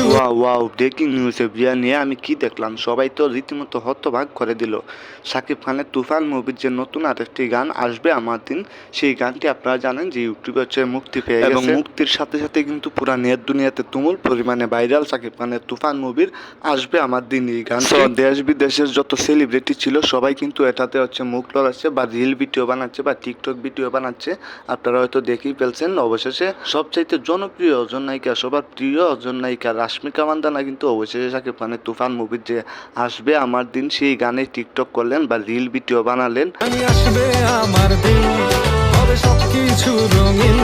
Wow breaking নিউজে বিয়া নিয়ে আমি কি দেখলাম, সবাই তো রীতিমতো হতবাক করে দিল। শাকিব খানের তুফান মুভির যে নতুন আরেকটি গান আসবে আমার দিন, সেই গানটি আপনারা জানেন যে ইউটিউবে হচ্ছে মুক্তি পেয়ে গেছে এবং মুক্তির সাথে সাথে কিন্তু পুরা নেট দুনিয়াতে তুমুল পরিমাণে ভাইরাল শাকিব খানের তুফান মুভির আসবে আমার দিন এই গান। দেশ বিদেশের যত সেলিব্রিটি ছিল সবাই কিন্তু এটাতে হচ্ছে মুখ লড়াচ্ছে বা রিল ভিডিও বানাচ্ছে বা টিকটক ভিডিও বানাচ্ছে। আপনারা হয়তো দেখেই ফেলছেন। অবশেষে সবচাইতে জনপ্রিয় অজন নায়িকা, সবার প্রিয় অজন নায়িকা রাশ্মিকা মান্দানা কিন্তু অবশেষে শাকিব খানের তুফান মুভির যে আসবে আমার দিন সেই গানে টিকটক করলেন বা রিল ভিডিও বানালেন। আসবে আমার দিন, হবে সবকিছু রঙিন,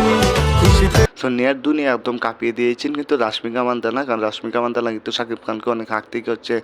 খুশিতে সো নেট দুনিয়া একদম কাঁপিয়ে দিয়েছেন কিন্তু রাশ্মিকা মান্দানা, কারণ রাশ্মিকা মান্দানা কিন্তু শাকিব খানকে অনেক আগ থেকে হচ্ছে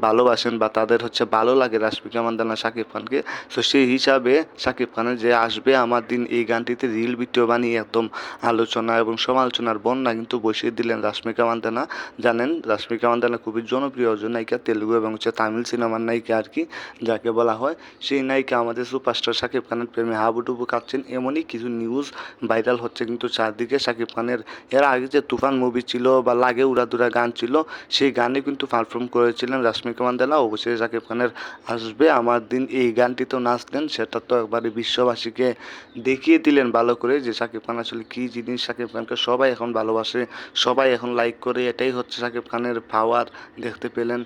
ভালোবাসেন বা তাদের হচ্ছে ভালো লাগে রাশ্মিকা মান্দানা শাকিব খানকে। সো সেই হিসাবে শাকিব খানের যে আসবে আমার দিন এই গানটিতে রিল ভিডিও বানিয়ে একদম আলোচনা এবং সমালোচনার বন্যা কিন্তু বসিয়ে দিলেন রাশ্মিকা মান্দানা। জানেন রাশ্মিকা মান্দানা খুবই জনপ্রিয় একজন নায়িকা, তেলুগু এবং হচ্ছে তামিল সিনেমার নায়িকা আর কি যাকে বলা হয়। সেই নায়িকা আমাদের সুপারস্টার শাকিব খানের প্রেমে হাবুডুবু কাঁপছেন, এমনই কিছু নিউজ ভাইরাল হচ্ছে কিন্তু চারদিকে। শাকিব খানের এর আগে যে তুফান মুভি ছিল বা লাগে উড়াদুরা গান ছিল, সেই গানে কিন্তু পারফর্ম করেছিলেন রাশ্মিকা মান্দানা। অবশ্যই শাকিব খানের আসবে আমার দিন এই গানটি তো নাচলেন, সেটা তো একবারে বিশ্ববাসীকে দেখিয়ে দিলেন ভালো করে যে শাকিব খান আসলে কী জিনিস। শাকিব খানকে সবাই এখন ভালোবাসে, সবাই এখন লাইক করে, এটাই হচ্ছে শাকিব খানের পাওয়ার। দেখতে পেলেন।